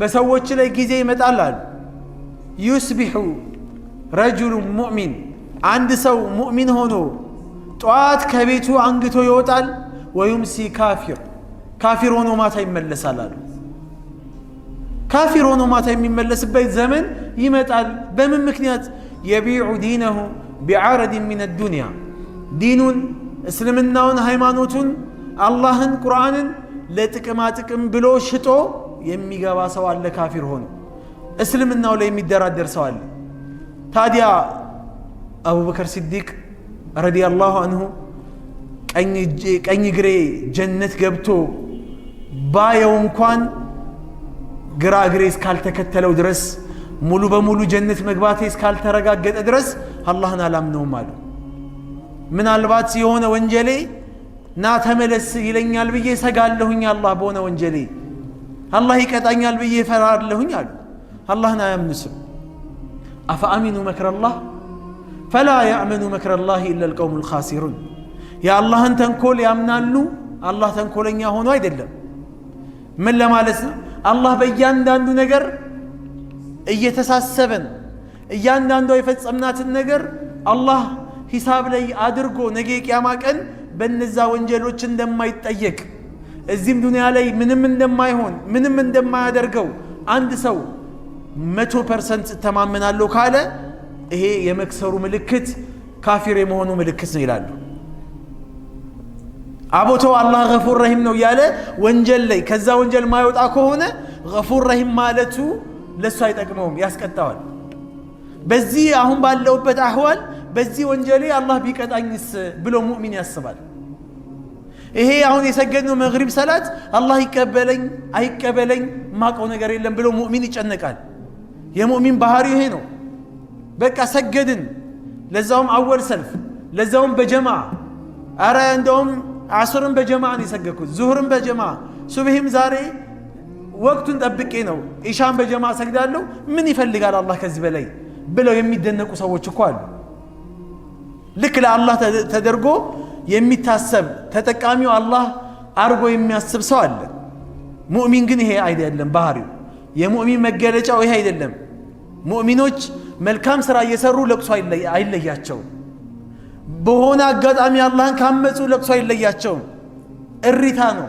በሰዎች ላይ ጊዜ ይመጣል አሉ يصبح رجل مؤمن አንድ ሰው ሙእሚን ሆኖ ጧት ከቤቱ አንግቶ ይወጣል ويمسي ካፊር ሆኖ ማታ ይመለሳል አሉ ካፊር ሆኖ ማታ የሚመለስበት ዘመን ይመጣል በምን ምክንያት يبيع دينه بعرض من الدنيا ዲኑን እስልምናውን ሃይማኖቱን አላህን ቁርአንን ለጥቅማ ጥቅም ብሎ ሽጦ የሚገባ ሰው አለ ካፊር ሆኖ እስልምናው ላይ የሚደራደር ሰው አለ ታዲያ አቡበከር ሲዲቅ ረዲየላሁ ዐንሁ ቀኝ ግሬ ጀነት ገብቶ ባየው እንኳን ግራ ግሬ እስካልተከተለው ድረስ ሙሉ በሙሉ ጀነት መግባቴ እስካልተረጋገጠ ድረስ አላህን አላምነውም አሉ ምናልባት የሆነ ወንጀሌ ና ተመለስ ይለኛል ብዬ ሰጋለሁኝ አላህ በሆነ ወንጀሌ አላህ ይቀጣኛል ብዬ ፈራለሁኝ አሉ አላህን አያምኑም አፈአሚኑ መክረላህ ፈላ ያእመኑ መክረላህ ኢላ القوم الخاسرون ያ አላህን ተንኮል ያምናሉ አላህ ተንኮለኛ ሆኖ አይደለም ምን ለማለት ነው አላህ በእያንዳንዱ ነገር እየተሳሰበን እያንዳንዱ የፈጸምናትን ነገር አላህ ሂሳብ ላይ አድርጎ ነገ ቂያማ ቀን በእነዛ ወንጀሎች እንደማይጠየቅ እዚህም ዱንያ ላይ ምንም እንደማይሆን ምንም እንደማያደርገው አንድ ሰው 100% ተማመናለሁ ካለ ይሄ የመክሰሩ ምልክት ካፊር የመሆኑ ምልክት ነው ይላሉ አቦተው አላህ ገፉር ረሂም ነው ያለ ወንጀል ላይ ከዛ ወንጀል ማይወጣ ከሆነ ገፉር ረሂም ማለቱ ለሱ አይጠቅመውም ያስቀጣዋል በዚህ አሁን ባለውበት አህዋል በዚህ ወንጀሌ አላህ ቢቀጣኝስ ብሎ ሙእሚን ያስባል ይሄ አሁን የሰገድነው መግሪብ ሰላት አላህ ይቀበለኝ አይቀበለኝ ማቀው ነገር የለም ብሎ ሙእሚን ይጨነቃል የሙእሚን ባህሪው ይሄ ነው በቃ ሰገድን ለዛውም አወል ሰልፍ ለዛውም በጀማዓ አረ እንደውም አስርን በጀማዓ ነው የሰገድኩት ዙህርን በጀማዓ ሱብሂም ዛሬ ወቅቱን ጠብቄ ነው ኢሻን በጀማዓ ሰግዳለሁ ምን ይፈልጋል አላህ ከዚህ በላይ ብለው የሚደነቁ ሰዎች እኮ አሉ ልክ ለአላህ ተደርጎ የሚታሰብ ተጠቃሚው አላህ አርጎ የሚያስብ ሰው አለ ሙእሚን ግን ይሄ አይደለም ባህሪው የሙእሚን መገለጫው ይሄ አይደለም ሙእሚኖች መልካም ስራ እየሰሩ ለቅሶ አይለያቸው በሆነ አጋጣሚ አላህን ካመጹ ለቅሶ አይለያቸው እሪታ ነው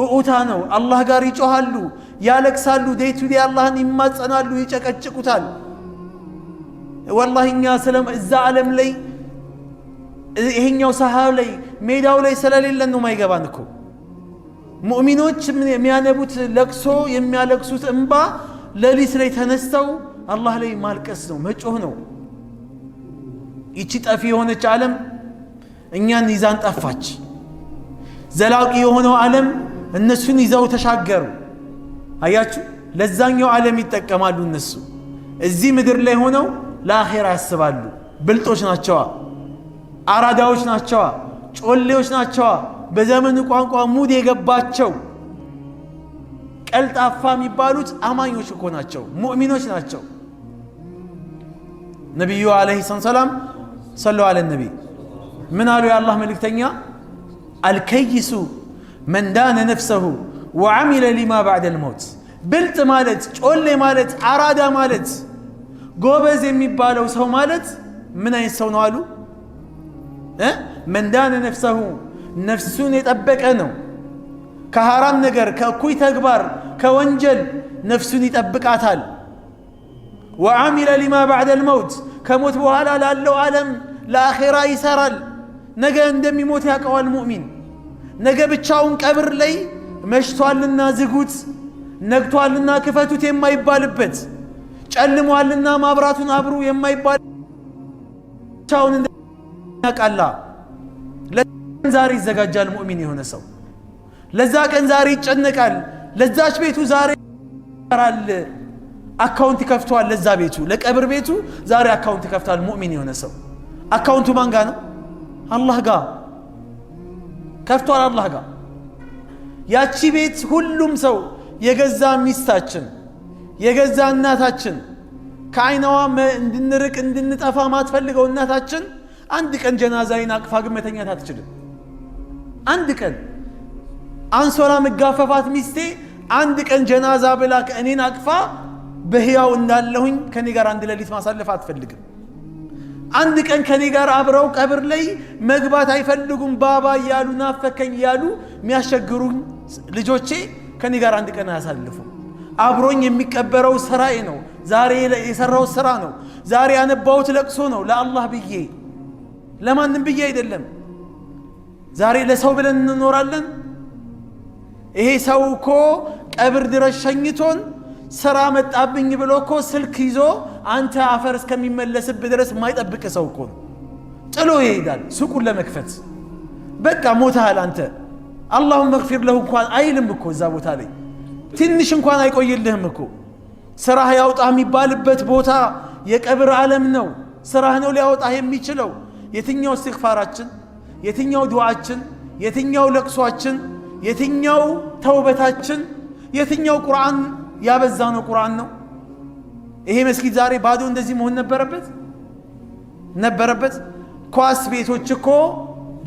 ኡኡታ ነው አላህ ጋር ይጮሃሉ ያለቅሳሉ ዴቱ ዴ አላህን ይማጸናሉ ይጨቀጭቁታል ወላሂ እኛ ሰለም እዛ ዓለም ላይ ይሄኛው ሰሃብ ላይ ሜዳው ላይ ስለሌለን ነው ማይገባን እኮ ሙእሚኖች የሚያነቡት ለቅሶ የሚያለቅሱት እንባ ለሊት ላይ ተነስተው አላህ ላይ ማልቀስ ነው መጮህ ነው ይቺ ጠፊ የሆነች ዓለም እኛን ይዛን ጠፋች ዘላቂ የሆነው ዓለም እነሱን ይዘው ተሻገሩ አያችሁ ለዛኛው ዓለም ይጠቀማሉ እነሱ እዚህ ምድር ላይ ሆነው ለአኺራ ያስባሉ ብልጦች ናቸው አራዳዎች ናቸው ጮሌዎች ናቸው በዘመኑ ቋንቋ ሙድ የገባቸው ቀልጣፋ የሚባሉት አማኞች እኮ ናቸው ሙእሚኖች ናቸው ነብዩ አለይሂ ሰላም ሰለላሁ ዐለይሂ ነብይ ምን አሉ የአላህ መልእክተኛ አልከይሱ من دان نفسه وعمل لما بعد الموت بلت مالت ጮሌ ማለት አራዳ ማለት ጎበዝ የሚባለው ሰው ማለት ምን አይነት ሰው ነው አሉ من دان نفسه ነፍሱን የጠበቀ ነው ከሐራም ነገር ከእኩይ ተግባር ከወንጀል ነፍሱን ይጠብቃታል وعمل لما بعد الموت ከሞት በኋላ ላለው ዓለም ለአኺራ ይሰራል ነገ እንደሚሞት ያውቀዋል ሙእሚን ነገ ብቻውን ቀብር ላይ መሽቷልና ዝጉት ነግቷልና ክፈቱት የማይባልበት ጨልሟልና ማብራቱን አብሩ የማይባል ብቻውን እንደቃላ ለዛሬ ይዘጋጃል ሙእሚን የሆነ ሰው ለዛ ቀን ዛሬ ይጨነቃል ለዛች ቤቱ ዛሬ ይሰራል አካውንት ይከፍቷል ለዛ ቤቱ ለቀብር ቤቱ ዛሬ አካውንት ይከፍታል ሙእሚን የሆነ ሰው አካውንቱ ማን ጋር ነው አላህ ጋር ከፍቷል አላህ ጋር ያቺ ቤት ሁሉም ሰው የገዛ ሚስታችን የገዛ እናታችን ከአይናዋ እንድንርቅ እንድንጠፋ ማትፈልገው እናታችን አንድ ቀን ጀናዛይን አቅፋ ግመተኛ አትችልም አንድ ቀን አንሶላ መጋፈፋት ሚስቴ አንድ ቀን ጀናዛ ብላ እኔን አቅፋ በህያው እንዳለሁኝ ከኔ ጋር አንድ ሌሊት ማሳለፍ አትፈልግም። አንድ ቀን ከኔ ጋር አብረው ቀብር ላይ መግባት አይፈልጉም። ባባ እያሉ ናፈከኝ እያሉ የሚያስቸግሩኝ ልጆቼ ከኔ ጋር አንድ ቀን አያሳልፉ። አብሮኝ የሚቀበረው ስራዬ ነው። ዛሬ የሰራው ስራ ነው። ዛሬ ያነባውት ለቅሶ ነው። ለአላህ ብዬ ለማንም ብዬ አይደለም። ዛሬ ለሰው ብለን እንኖራለን። ይሄ ሰው እኮ ቀብር ድረስ ሸኝቶን ስራ መጣብኝ ብሎ እኮ ስልክ ይዞ አንተ አፈር እስከሚመለስብህ ድረስ የማይጠብቅ ሰው እኮ ነው። ጥሎ ይሄዳል ሱቁን ለመክፈት። በቃ ሞተሃል አንተ አላሁም መግፊር ለሁ እንኳን አይልም እኮ እዛ ቦታ ላይ ትንሽ እንኳን አይቆይልህም እኮ። ስራህ ያውጣህ የሚባልበት ቦታ የቀብር ዓለም ነው። ስራህ ነው ሊያወጣህ የሚችለው። የትኛው እስትግፋራችን፣ የትኛው ዱዓችን፣ የትኛው ለቅሷችን፣ የትኛው ተውበታችን፣ የትኛው ቁርአን ያበዛነው ቁርአን ነው? ይሄ መስጊድ ዛሬ ባዶ እንደዚህ መሆን ነበረበት? ኳስ ቤቶች እኮ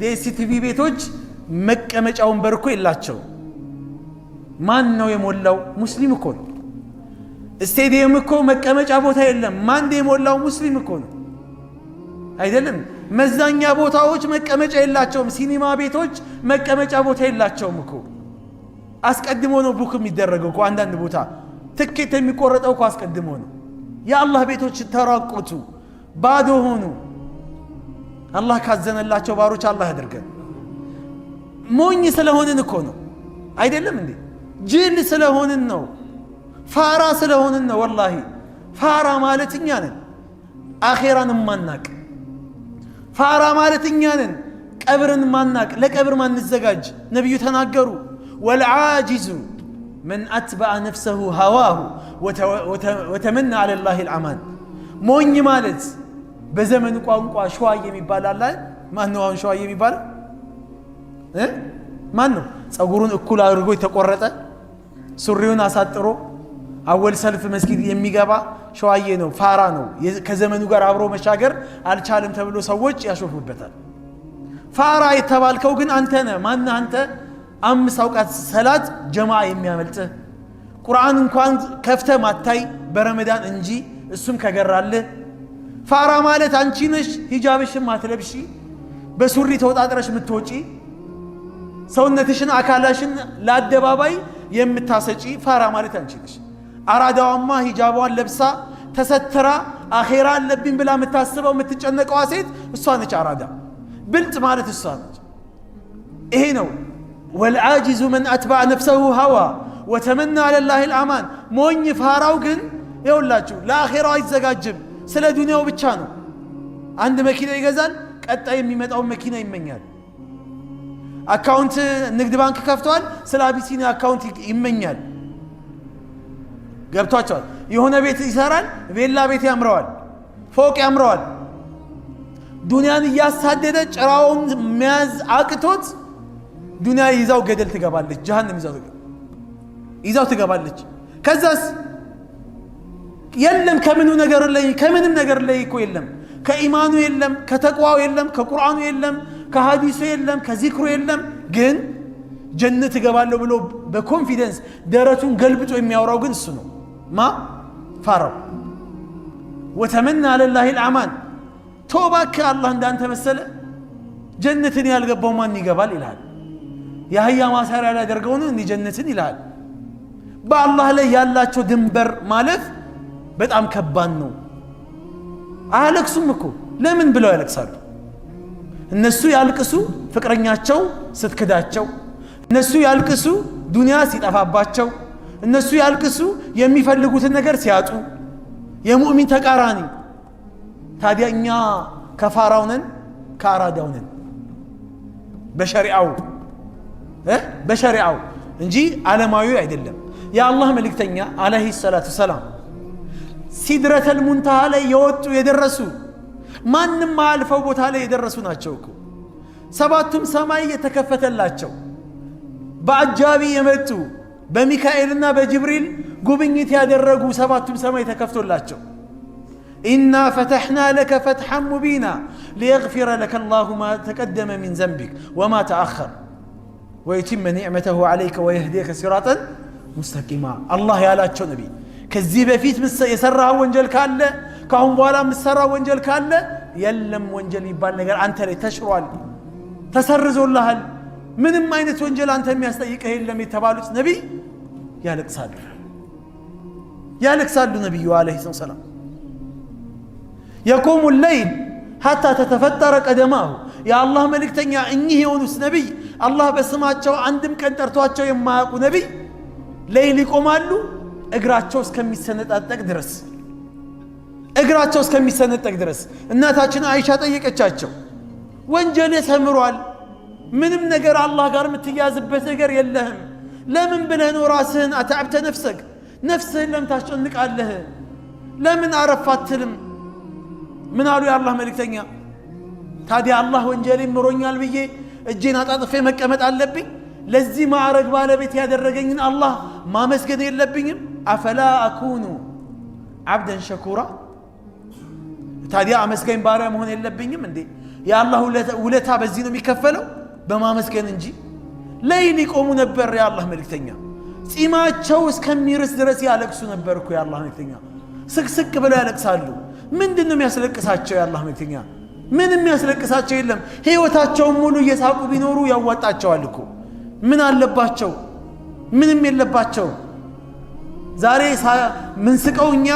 ዲኤስቲቪ ቤቶች መቀመጫ ወንበር እኮ የላቸው። ማን ነው የሞላው? ሙስሊም እኮ ነው። ስቴዲየም እኮ መቀመጫ ቦታ የለም። ማን የሞላው? ሙስሊም እኮ ነው አይደለም? መዛኛ ቦታዎች መቀመጫ የላቸውም። ሲኒማ ቤቶች መቀመጫ ቦታ የላቸውም እኮ። አስቀድሞ ነው ቡክ የሚደረገው እኮ። አንዳንድ ቦታ ትኬት የሚቆረጠው እኮ አስቀድሞ ነው። የአላህ ቤቶች ተራቆቱ፣ ባዶ ሆኑ። አላህ ካዘነላቸው ባሮች አላህ ያድርገን። ሞኝ ስለሆንን እኮ ነው አይደለም እንዴ? ጅል ስለሆንን ነው። ፋራ ስለሆንን ነው። ወላሂ ፋራ ማለት እኛ ነን፣ አኼራን ማናቅ። ፋራ ማለት እኛ ነን፣ ቀብርን ማናቅ፣ ለቀብር ማንዘጋጅ። ነቢዩ ተናገሩ ወልዓጂዙ መን አትበዐ ነፍሰሁ ሀዋሁ ወተመና ዐለ ላሂ ልአማን። ሞኝ ማለት በዘመን ቋንቋ ሸዋዬ የሚባል አለ። ማን ነው አሁን ሸዋዬ የሚባለው? ማን ነው? ጸጉሩን እኩል አድርጎ የተቆረጠ ሱሪውን አሳጥሮ አወል ሰልፍ መስጊድ የሚገባ ሸዋዬ ነው፣ ፋራ ነው። ከዘመኑ ጋር አብሮ መሻገር አልቻለም ተብሎ ሰዎች ያሾፉበታል። ፋራ የተባልከው ግን አንተ ነህ። ማነህ አንተ? 5 አውቃት ሰላት ጀማዓ የሚያመልጥህ ቁርአን እንኳን ከፍተ ማታይ በረመዳን እንጂ እሱም ከገራልህ። ፋራ ማለት አንቺ ነሽ። ሂጃብሽን ማትለብሺ፣ በሱሪ ተወጣጥረሽ የምትወጪ፣ ሰውነትሽን አካላሽን ለአደባባይ የምታሰጪ ፋራ ማለት አንቺ ነሽ። አራዳዋማ ሂጃቧን ለብሳ ተሰትራ አኼራ አለብኝ ብላ የምታስበው የምትጨነቀዋ ሴት እሷ ነች አራዳ። ብልጥ ማለት እሷ ነች። ይሄ ነው ወልዓጂዙ መን አትበዐ ነፍሰሁ ሀዋ ወተመና ዐለ ላሂ ልአማን። ሞኝ ፋራው ግን ይኸውላችሁ ለአኼራው አይዘጋጅም፣ ስለ ዱንያው ብቻ ነው። አንድ መኪና ይገዛል፣ ቀጣይ የሚመጣውን መኪና ይመኛል። አካውንት ንግድ ባንክ ከፍቷል፣ ስለ አቢሲኒያ አካውንት ይመኛል። ገብቷቸዋል። የሆነ ቤት ይሰራል፣ ቬላ ቤት ያምረዋል፣ ፎቅ ያምረዋል። ዱንያን እያሳደደ ጭራውን መያዝ አቅቶት ዱንያ ይዛው ገደል ትገባለች፣ ጀሃነም ይዛው ትገባለች። ከዛስ የለም ከምንም ነገር ላይ እኮ የለም። ከኢማኑ የለም፣ ከተቅዋው የለም፣ ከቁርአኑ የለም፣ ከሐዲሱ የለም፣ ከዚክሩ የለም። ግን ጀነት እገባለሁ ብሎ በኮንፊደንስ ደረቱን ገልብጦ የሚያወራው ግን እሱ ነው። ፋራው ወተመና ዐለ ላሂ ልአማን። ቶባክ አላህ እንዳንተ መሰለ ጀነትን ያልገባው ማን ይገባል ይልሃል። የአህያ ማሰሪያ ሊያደርገው ነው እንዲህ ጀነትን ይልሃል። በአላህ ላይ ያላቸው ድንበር ማለፍ በጣም ከባድ ነው። አያለቅሱም እኮ ለምን ብለው ያለቅሳሉ? እነሱ ያልቅሱ ፍቅረኛቸው ስትክዳቸው፣ እነሱ ያልቅሱ ዱንያ ሲጠፋባቸው፣ እነሱ ያልቅሱ የሚፈልጉትን ነገር ሲያጡ። የሙእሚን ተቃራኒ። ታዲያ እኛ ከፋራው ነን ከአራዳው ነን? በሸሪዓው እንጂ ዓለማዊ አይደለም። የአላህ መልእክተኛ አለይሂ ሰላቱ ሰላም ሲድረተል ሙንተሃ ላይ የወጡ የደረሱ ማንም አልፈው ቦታ ላይ የደረሱ ናቸው እኮ። 7ቱም ሰማይ የተከፈተላቸው በአጃቢ የመጡ በሚካኤልና በጅብሪል ጉብኝት ያደረጉ 7ቱም ሰማይ ተከፍቶላቸው ኢና ፈተሕና ለከ ፈትሐን ሙቢና ሊየግፊረ ለከ አላሁ ማ ተቀደመ ሚን ዘንቢክ ወማ ተአኸር ወዩቲመ ኒዕመተሁ ዐለይከ ወየህዲየከ ሲራጠን ሙስተቂማ አላህ ያላቸው ነቢ ከዚህ በፊት የሰራው ወንጀል ካለ ካሁን በኋላ የምትሰራው ወንጀል ካለ የለም ወንጀል ይባል ነገር አንተ ላይ ተሽሯል ተሰርዞልሃል ምንም አይነት ወንጀል አንተ የሚያስጠይቅህ የለም የተባሉት ነቢ ያለቅሳሉ ነብዩ አለይሂ ሰላም يقوم الليل حتى تتفتر قدماه يا الله ملكتنيا اني يونس نبي الله بسماچو عندم ቀን ጠርቷቸው የማያውቁ ነቢ ሌሊት ይቆማሉ እግራቸው እስከሚሰነጠቅ ድረስ እናታችን አይሻ ጠየቀቻቸው ወንጀል ተምሯል ምንም ነገር አላህ ጋር የምትያዝበት ነገር የለህም ለምን ብለህ ነው ራስህን አታብተ ነፍስህን ለምን ታስጨንቃለህ ለምን አረፋትልም ምን አሉ የአላህ መልእክተኛ ታዲያ አላህ ወንጀሌን ምሮኛል ብዬ እጄን አጣጥፌ መቀመጥ አለብኝ ለዚህ ማዕረግ ባለቤት ያደረገኝን አላህ ማመስገን የለብኝም አፈላ አኩኑ አብደን ሸኩራ ታዲያ አመስገን ባሪያ መሆን የለብኝም እንዴ የአላህ ውለታ በዚህ ነው የሚከፈለው በማመስገን እንጂ ሌሊት ይቆሙ ነበር የአላህ መልእክተኛ ጺማቸው እስከሚርስ ድረስ ያለቅሱ ነበርኩ የአላህ መልእክተኛ ስቅስቅ ብለው ያለቅሳሉ ምንድነው የሚያስለቅሳቸው የአላህ መልእክተኛ ምንም የሚያስለቅሳቸው የለም ህይወታቸው ሙሉ እየሳቁ ቢኖሩ ያዋጣቸዋል እኮ ምን አለባቸው ምንም የለባቸው ዛሬ ምን ስቀውኛ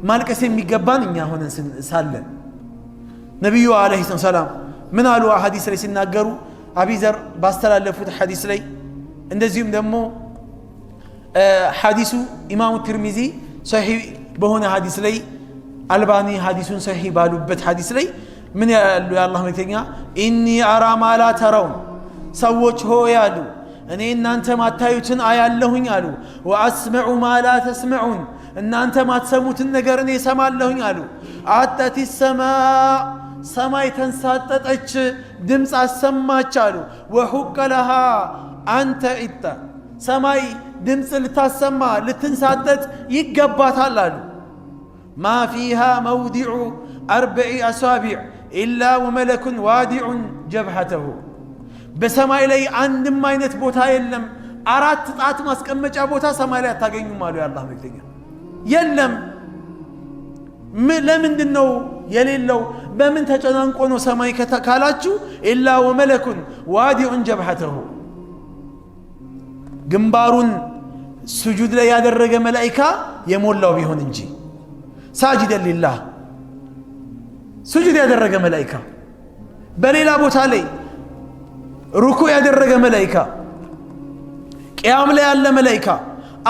ማልቀስ የሚገባን እኛ ሆነን ሳለን ነብዩ አለይሂ ሰላም ምን አሉ ሐዲስ ላይ ሲናገሩ አቢዘር ባስተላለፉት ሐዲስ ላይ እንደዚሁም ደግሞ ሐዲሱ ኢማሙ ትርሚዚ ሶሂህ በሆነ ሐዲስ ላይ አልባኒ ሐዲሱን ሶሂህ ባሉበት ሐዲስ ላይ ምን ያሉ የአላህ መልእክተኛ ኢኒ አራ ማላ ተራውን ሰዎች ሆይ አሉ እኔ እናንተ ማታዩትን አያለሁኝ አሉ ወአስመዑ ማላ ተስመዑን እናንተ ማትሰሙትን ነገር እኔ ሰማለሁኝ አሉ አጠቲ ሰማይ ተንሳጠጠች ድምጽ አሰማች አሉ ወሁቀ ለሃ አንተ ኢታ ሰማይ ድምጽ ልታሰማ ልትንሳጠጥ ይገባታል አሉ ما فيها موضع 4 أصابع إلا وملك وادع جبهته بسماء لي عندم ما ينت بوتا يلم أرات ጣት ማስቀመጫ ቦታ ሰማይ ላይ አታገኙም አሉ የአላህ መልእክተኛ የለም ለምንድነው የሌለው በምን ተጨናንቆ ነው ሰማይ ካላችሁ ኢላ ወመለኩን ዋዲዑን ጀብሐተሁ ግንባሩን ስጁድ ላይ ያደረገ መላእክት የሞላው ቢሆን እንጂ ሳጅደን ሊላህ ስጁድ ያደረገ መላእክት በሌላ ቦታ ላይ ሩኩ ያደረገ መላእክት ቂያም ላይ ያለ መላእክት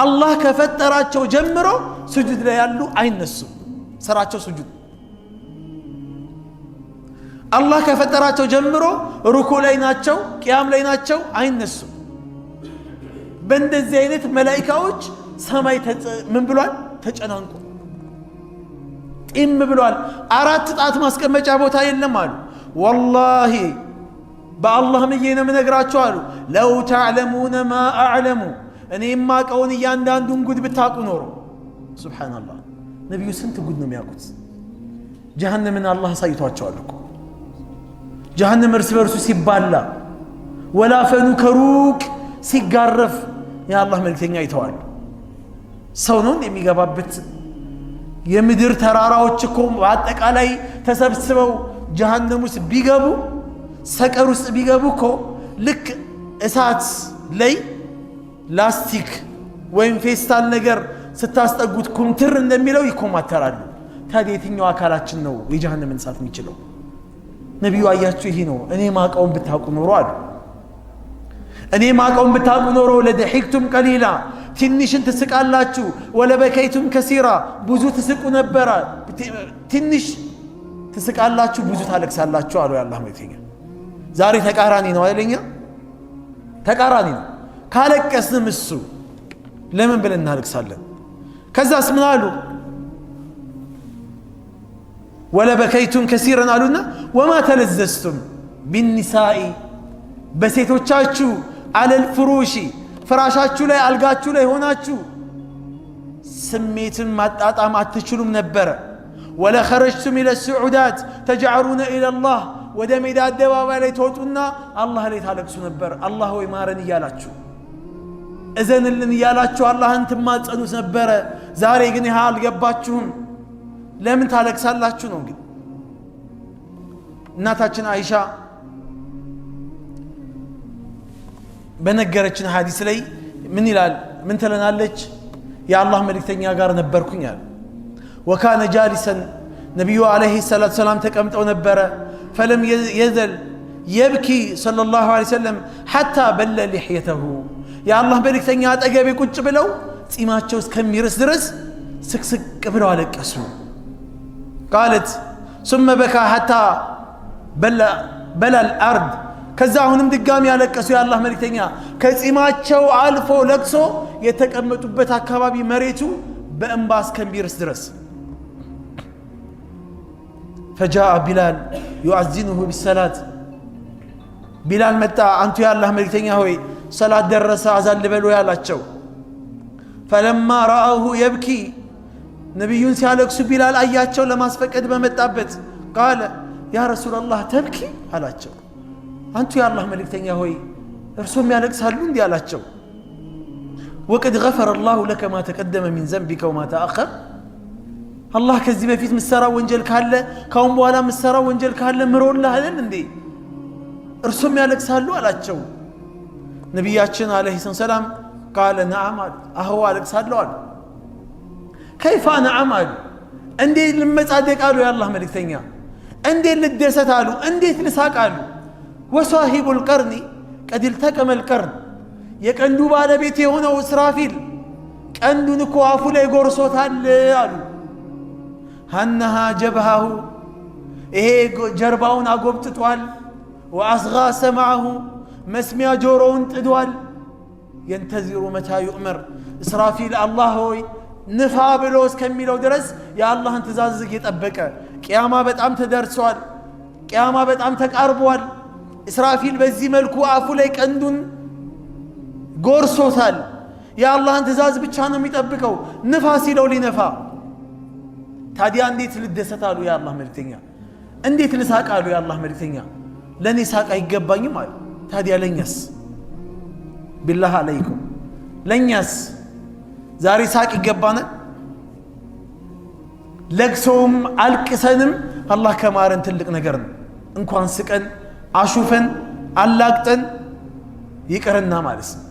አላህ ከፈጠራቸው ጀምሮ ስጁድ ላይ ያሉ አይነሱም ስራቸው ስጁድ አላህ ከፈጠራቸው ጀምሮ ሩኩ ላይ ናቸው ቂያም ላይ ናቸው አይነሱም በእንደዚህ አይነት መላእክቶች ሰማይ ምን ብሏል ተጨናንቁ ጢም ብሏል አራት ጣት ማስቀመጫ ቦታ የለም አሉ والله በአላህ ምየነ ምነግራችሁ አሉ ለው ተዕለሙነ ማ አዕለሙ እኔ ማቀውን እያንዳንዱን ጉድ ብታቁ ኖሮ ሱብሃንአላህ ነብዩ ስንት ጉድ ነው የሚያውቁት ጀሃነምን አላህ ሳይቷቸዋል እኮ ጀሃነም እርስ በርሱ ሲባላ ወላፈኑ ከሩቅ ሲጋረፍ የአላህ መልእክተኛ አይተዋል ሰው ነው የሚገባበት የምድር ተራራዎች እኮ በአጠቃላይ ተሰብስበው ጀሃነም ውስጥ ቢገቡ ሰቀር ውስጥ ቢገቡ እኮ ልክ እሳት ላይ ላስቲክ ወይም ፌስታል ነገር ስታስጠጉት ኩምትር እንደሚለው ይኮማተራሉ ታዲያ የትኛው አካላችን ነው የጀሃነምን እሳት የሚችለው ነብዩ አያችሁ ይሄ ነው እኔ ማቀውን ብታውቁ ኖሮ አሉ እኔ ማቀውን ብታውቁ ኖሮ ለደሂክቱም ቀሊላ ትንሽን ትስቃላችሁ ወለበከይቱም ከሲራ ብዙ ትስቁ ነበር ትንሽ ትስቃላችሁ ብዙ ታለቅሳላችሁ አሉ የአላህ መልእክተኛ ዛሬ ተቃራኒ ነው አይደለኛ ተቃራኒ ነው ካለቀስንም እሱ ለምን ብለን እናለቅሳለን ከዛስ ምን አሉ ወለበከይቱም ከሲራን አሉና ወማ ተለዘዝቱም بالنساء በሴቶቻችሁ አለል ፍሩሺ ፍራሻችሁ ላይ አልጋችሁ ላይ ሆናችሁ ስሜትን ማጣጣም አትችሉም ነበር ولا خرجتم الى السعودات تجعرون الى الله ወደ ሜዳ አደባባይ ላይ ተወጡና አላህ ላይ ታለቅሱ ነበር አላህ ወይ ማረን ይያላችሁ እዘንልን እያላችሁ አላህን ትማጸኑት ነበረ። ዛሬ ግን ይህ አልገባችሁም። ለምን ታለቅሳላችሁ ነው? እንግዲህ እናታችን አይሻ በነገረችን ሐዲስ ላይ ምን ይላል? ምን ትለናለች? የአላህ መልእክተኛ ጋር ነበርኩኝ አለ። ወካነ ጃሊሰን ነቢዩ ዓለይሂ ሰላቱ ሰላም ተቀምጠው ነበረ። ፈለም የዘል የብኪ ሰለላሁ ዐለይሂ ወሰለም ሐታ በለ ሊሕየተሁ። የአላህ መልእክተኛ አጠገቤ ቁጭ ብለው ጺማቸው እስከሚርስ ድረስ ስቅስቅ ብለው አለቀሱ። ቃለት ሱመ በካ ሐታ በላል አርድ። ከዛ አሁንም ድጋሚ ያለቀሱ የአላህ መልእክተኛ ከጺማቸው አልፎ ለቅሶ የተቀመጡበት አካባቢ መሬቱ በእንባ እስከሚርስ ድረስ። ፈጃአ ቢላል ዩዐዚኑሁ ቢሰላት። ቢላል መጣ። አንቱ የአላህ መልእክተኛ ሆይ ሰላት ደረሰ አዛን ልበሉ ያላቸው። ፈለማ ረአሁ የብኪ ነቢዩን ሲያለቅሱ ቢላል አያቸው ለማስፈቀድ በመጣበት ቃለ ያ ረሱላላህ ተብኪ አላቸው። አንቱ የአላህ መልእክተኛ ሆይ እርሶም ያለቅሳሉ እንዲህ አላቸው። ወቀድ ገፈረ ላሁ ለከ ማ ተቀደመ ሚን ዘንቢከ ወማ ተአኸር። አላህ ከዚህ በፊት ምሰራው ወንጀል ካለ ካሁን በኋላ ምሰራው ወንጀል ካለ ምሮልሃል እንዴ? እርሶም ያለቅሳሉ አላቸው። ነቢያችን ዓለይሂ ሰላም ቃለ ነዓም አሉ። አዎ አለቅሳለሁ አሉ። ከይፋ ነዓም አሉ። እንዴት ልመጻደቅ አሉ የአላህ መልእክተኛ። እንዴት ልደሰት አሉ። እንዴት ልሳቅ አሉ። ወሷሂቡል ቀርኒ ቀድ ኢልተቀመል ቀርን። የቀንዱ ባለቤት የሆነው እስራፊል ቀንዱን እኮ አፉ ላይ ጎርሶታል አሉ። ሀነሃ ጀብሃሁ ይሄ ጀርባውን አጎብጥቷል። ወአስጋ ሰማዐሁ መስሚያ ጆሮውን ጥዷል። የንተዚሩ መታ ዩእመር እስራፊል አላህ ሆይ ንፋ ብሎ እስከሚለው ድረስ የአላህን ትእዛዝ እየጠበቀ ቅያማ በጣም ተደርሷል። ቅያማ በጣም ተቃርቧል። እስራፊል በዚህ መልኩ አፉ ላይ ቀንዱን ጎርሶታል። የአላህን ትእዛዝ ብቻ ነው የሚጠብቀው። ንፋ ሲለው ሊነፋ። ታዲያ እንዴት ልደሰት አሉ የአላህ መልእክተኛ። እንዴት ልሳቅ አሉ የአላህ መልእክተኛ። ለእኔ ሳቅ አይገባኝም አሉ። ታዲያ ለኛስ? ቢላህ አለይኩም ለኛስ ዛሬ ሳቅ ይገባናል? ለቅሶም አልቅሰንም አላህ ከማረን ትልቅ ነገር ነው። እንኳን ስቀን አሹፈን አላቅጠን ይቅርና ማለት ነው።